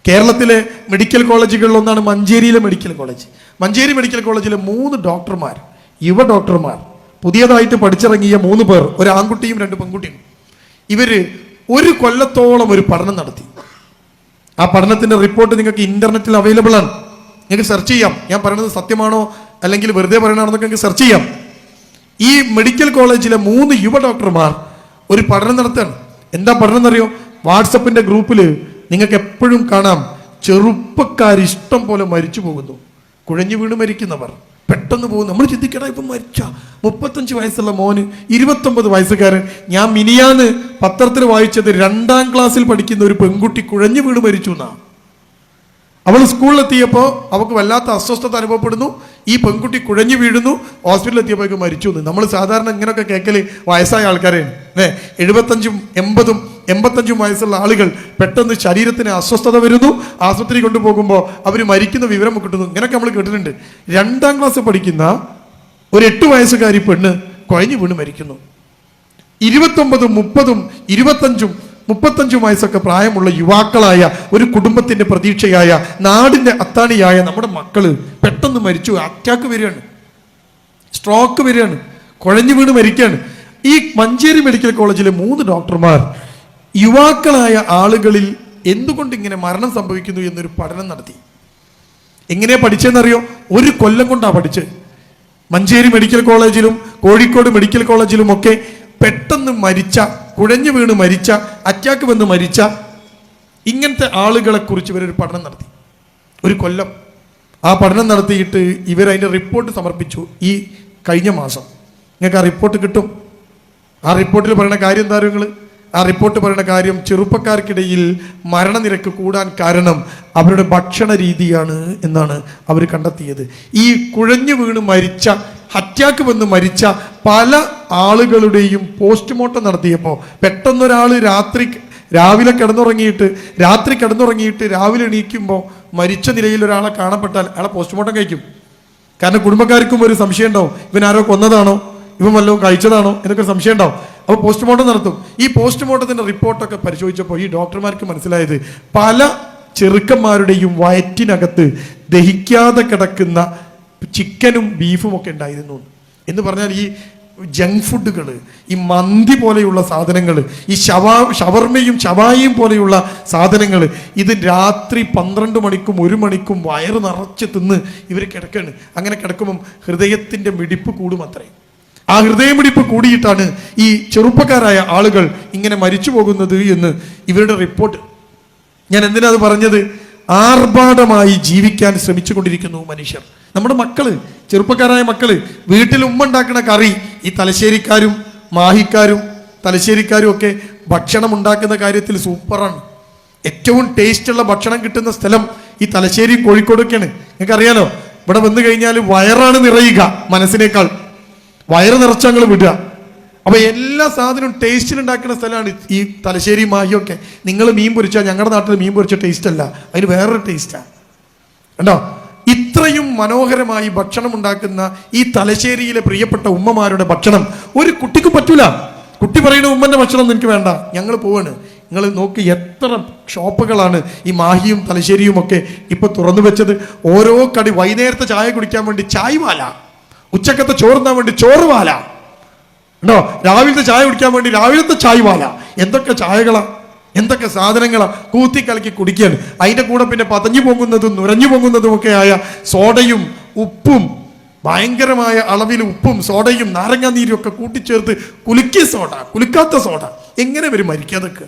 കേരളത്തിലെ മെഡിക്കൽ കോളേജുകളിലൊന്നാണ് മഞ്ചേരിയിലെ മെഡിക്കൽ കോളേജ്. മഞ്ചേരി മെഡിക്കൽ കോളേജിലെ 3 ഡോക്ടർമാർ, യുവ ഡോക്ടർമാർ, പുതിയതായിട്ട് പഠിച്ചിറങ്ങിയ 3 പേർ, ഒരു ആൺകുട്ടിയും 2 പെൺകുട്ടിയും. ഇവര് 1 കൊല്ലത്തോളം ഒരു പഠനം നടത്തി. ആ പഠനത്തിന്റെ റിപ്പോർട്ട് നിങ്ങൾക്ക് ഇന്റർനെറ്റിൽ അവൈലബിൾ ആണ്, നിങ്ങൾക്ക് സെർച്ച് ചെയ്യാം. ഞാൻ പറയുന്നത് സത്യമാണോ അല്ലെങ്കിൽ വെറുതെ പറയണമെന്നൊക്കെ നിങ്ങൾക്ക് സെർച്ച് ചെയ്യാം. ഈ മെഡിക്കൽ കോളേജിലെ 3 യുവ ഡോക്ടർമാർ ഒരു പഠനം നടത്തുകയാണ്. എന്താ പഠനം എന്നറിയോ? വാട്സപ്പിന്റെ ഗ്രൂപ്പിൽ നിങ്ങൾക്ക് എപ്പോഴും കാണാം, ചെറുപ്പക്കാർ ഇഷ്ടം പോലെ മരിച്ചു പോകുന്നു. കുഴഞ്ഞു വീണ് മരിക്കുന്നവർ, പെട്ടെന്ന് പോകുന്നു. നമ്മൾ ചിന്തിക്കടാ, ഇപ്പം മരിച്ച 35 വയസ്സുള്ള മോന് 29 വയസ്സുകാരൻ. ഞാൻ മിനിയാന്ന് പത്രത്തിൽ വായിച്ചത് 2ാം ക്ലാസ്സിൽ പഠിക്കുന്ന ഒരു പെൺകുട്ടി കുഴഞ്ഞു വീണ് മരിച്ചു എന്നാ. അവൾ സ്കൂളിലെത്തിയപ്പോൾ അവൾക്ക് വല്ലാത്ത അസ്വസ്ഥത അനുഭവപ്പെടുന്നു. ഈ പെൺകുട്ടി കുഴഞ്ഞു വീഴുന്നു. ഹോസ്പിറ്റലിൽ എത്തിയപ്പോഴേക്ക് മരിച്ചു എന്ന്. നമ്മൾ സാധാരണ ഇങ്ങനെയൊക്കെ കേൾക്കല് വയസ്സായ ആൾക്കാരെയാണ്. 75ഉം 80ഉം 85ഉം വയസ്സുള്ള ആളുകൾ പെട്ടെന്ന് ശരീരത്തിന് അസ്വസ്ഥത വരുന്നു, ആശുപത്രി കൊണ്ടുപോകുമ്പോൾ അവർ മരിക്കുന്ന വിവരം കിട്ടുന്നു. ഇങ്ങനെയൊക്കെ നമ്മൾ കേട്ടിട്ടുണ്ട്. 2ാം ക്ലാസ് പഠിക്കുന്ന ഒരു 8 വയസ്സുകാരി പെണ്ണ് കുഴഞ്ഞു വീണ് മരിക്കുന്നു. 29ഉം 30ഉം 25ഉം 35 വയസ്സൊക്കെ പ്രായമുള്ള യുവാക്കളായ ഒരു കുടുംബത്തിന്റെ പ്രതീക്ഷയായ നാടിന്റെ അത്താണിയായ നമ്മുടെ മക്കള് പെട്ടെന്ന് മരിച്ചു. അറ്റാക്ക് വരികയാണ്, സ്ട്രോക്ക് വരികയാണ്, കുഴഞ്ഞു വീണ് മരിക്കുകയാണ്. ഈ മഞ്ചേരി മെഡിക്കൽ കോളേജിലെ 3 ഡോക്ടർമാർ യുവാക്കളായ ആളുകളിൽ എന്തുകൊണ്ട് ഇങ്ങനെ മരണം സംഭവിക്കുന്നു എന്നൊരു പഠനം നടത്തി. എങ്ങനെയാ പഠിച്ചതെന്നറിയോ? 1 കൊല്ലം കൊണ്ടാണ് പഠിച്ചത്. മഞ്ചേരി മെഡിക്കൽ കോളേജിലും കോഴിക്കോട് മെഡിക്കൽ കോളേജിലും ഒക്കെ പെട്ടെന്ന് മരിച്ച, കുഴഞ്ഞു വീണ് മരിച്ച, അറ്റാക്ക് വന്ന് മരിച്ച ഇങ്ങനത്തെ ആളുകളെ കുറിച്ച് ഇവരൊരു പഠനം നടത്തി. 1 കൊല്ലം ആ പഠനം നടത്തിയിട്ട് ഇവരതിൻ്റെ റിപ്പോർട്ട് സമർപ്പിച്ചു ഈ കഴിഞ്ഞ മാസം. നിങ്ങൾക്ക് ആ റിപ്പോർട്ട് കിട്ടും. ആ റിപ്പോർട്ടിൽ പറയുന്ന കാര്യം എന്താ നിങ്ങൾ? ആ റിപ്പോർട്ട് പറയുന്ന കാര്യം, ചെറുപ്പക്കാർക്കിടയിൽ മരണനിരക്ക് കൂടാൻ കാരണം അവരുടെ ഭക്ഷണ രീതിയാണ് എന്നാണ് അവർ കണ്ടെത്തിയത്. ഈ കുഴഞ്ഞു വീണ് മരിച്ച, അറ്റാക്ക് വന്ന് മരിച്ച പല ആളുകളുടെയും പോസ്റ്റ്മോർട്ടം നടത്തിയപ്പോൾ പെട്ടെന്നൊരാൾ രാവിലെ കിടന്നുറങ്ങിയിട്ട് രാവിലെ എണീക്കുമ്പോൾ മരിച്ച നിലയിൽ ഒരാളെ കാണപ്പെട്ടാൽ അയാളെ പോസ്റ്റ്മോർട്ടം കഴിക്കും. കാരണം കുടുംബക്കാർക്കും ഒരു സംശയം ഉണ്ടാവും, ഇവൻ ആരോ കൊന്നതാണോ, ഇവൻ വല്ലതും കഴിച്ചതാണോ എന്നൊക്കെ സംശയം ഉണ്ടാവും. അപ്പോൾ പോസ്റ്റ്മോർട്ടം നടത്തും. ഈ പോസ്റ്റ്മോർട്ടത്തിന്റെ റിപ്പോർട്ടൊക്കെ പരിശോധിച്ചപ്പോൾ ഈ ഡോക്ടർമാർക്ക് മനസ്സിലായത്, പല ചെറുക്കന്മാരുടെയും വയറ്റിനകത്ത് ദഹിക്കാതെ കിടക്കുന്ന ചിക്കനും ബീഫും ഒക്കെ ഉണ്ടായിരുന്നു എന്ന് പറഞ്ഞാൽ, ഈ ജങ്ക് ഫുഡുകൾ, ഈ മന്തി പോലെയുള്ള സാധനങ്ങൾ, ഈ ഷവർമയും ഷവായിയും പോലെയുള്ള സാധനങ്ങൾ, ഇത് രാത്രി 12 മണിക്കും 1 മണിക്കും വയറ് നിറച്ച് തിന്ന് ഇവർ കിടക്കാണ്. അങ്ങനെ കിടക്കുമ്പം ഹൃദയത്തിൻ്റെ മിടിപ്പ് കൂടും അത്രേ. ആ ഹൃദയമിടിപ്പ് കൂടിയിട്ടാണ് ഈ ചെറുപ്പക്കാരായ ആളുകൾ ഇങ്ങനെ മരിച്ചു പോകുന്നത് എന്ന് ഇവരുടെ റിപ്പോർട്ട്. ഞാൻ എന്തിനാ അത് പറഞ്ഞത്? ആർഭാടമായി ജീവിക്കാൻ ശ്രമിച്ചുകൊണ്ടിരിക്കുന്നു മനുഷ്യർ. നമ്മുടെ മക്കള്, ചെറുപ്പക്കാരായ മക്കള്, വീട്ടിൽ ഉമ്മ ഉണ്ടാക്കുന്ന കറി, ഈ തലശ്ശേരിക്കാരും മാഹിക്കാരും തലശ്ശേരിക്കാരും ഒക്കെ ഭക്ഷണം ഉണ്ടാക്കുന്ന കാര്യത്തിൽ സൂപ്പറാണ്. ഏറ്റവും ടേസ്റ്റുള്ള ഭക്ഷണം കിട്ടുന്ന സ്ഥലം ഈ തലശ്ശേരിയും കോഴിക്കോടൊക്കെയാണ്. നിങ്ങൾക്ക് അറിയാലോ, ഇവിടെ വന്നു കഴിഞ്ഞാൽ വയറാണ് നിറയുക, മനസ്സിനേക്കാൾ വയറ് നിറച്ചങ്ങൾ വിടുക. അപ്പൊ എല്ലാ സാധനവും ടേസ്റ്റിൽ ഉണ്ടാക്കുന്ന സ്ഥലമാണ് ഈ തലശ്ശേരി മാഹിയൊക്കെ. നിങ്ങൾ മീൻ പൊരിച്ചാൽ ഞങ്ങളുടെ നാട്ടിൽ മീൻ പൊരിച്ച ടേസ്റ്റ് അല്ല, അതിന് വേറൊരു ടേസ്റ്റാണ്. കണ്ടോ? ഇത്രയും മനോഹരമായി ഭക്ഷണം ഉണ്ടാക്കുന്ന ഈ തലശ്ശേരിയിലെ പ്രിയപ്പെട്ട ഉമ്മമാരുടെ ഭക്ഷണം ഒരു കുട്ടിക്കും പറ്റൂല. കുട്ടി പറയുന്ന ഉമ്മന്റെ ഭക്ഷണം എനിക്ക് വേണ്ട, ഞങ്ങൾ പോവാണ്. നിങ്ങൾ നോക്ക്, എത്ര ഷോപ്പുകളാണ് ഈ മാഹിയും തലശ്ശേരിയും ഒക്കെ ഇപ്പൊ തുറന്നു വെച്ചത്. ഓരോ കടി, വൈകുന്നേരത്തെ ചായ കുടിക്കാൻ വേണ്ടി ചായ് വാല, ഉച്ചക്കത്തെ ചോറുന്നാൻ വേണ്ടി ചോറ് വാല, ഉണ്ടോ, രാവിലത്തെ ചായ കുടിക്കാൻ വേണ്ടി രാവിലത്തെ ചായ് വാല. എന്തൊക്കെ ചായകളാ, എന്തൊക്കെ സാധനങ്ങളാ കൂത്തിക്കലക്കി കുടിക്കുകയാണ്. അതിൻ്റെ കൂടെ പിന്നെ പതഞ്ഞു പൊങ്ങുന്നതും നുരഞ്ഞു പൊങ്ങുന്നതും ഒക്കെ ആയ സോഡയും ഉപ്പും, ഭയങ്കരമായ അളവിൽ ഉപ്പും സോഡയും നാരങ്ങാനീരും ഒക്കെ കൂട്ടിച്ചേർത്ത് കുലുക്കിയ സോഡ, കുലുക്കാത്ത സോഡ. എങ്ങനെ വരും മരിക്കാതൊക്കെ?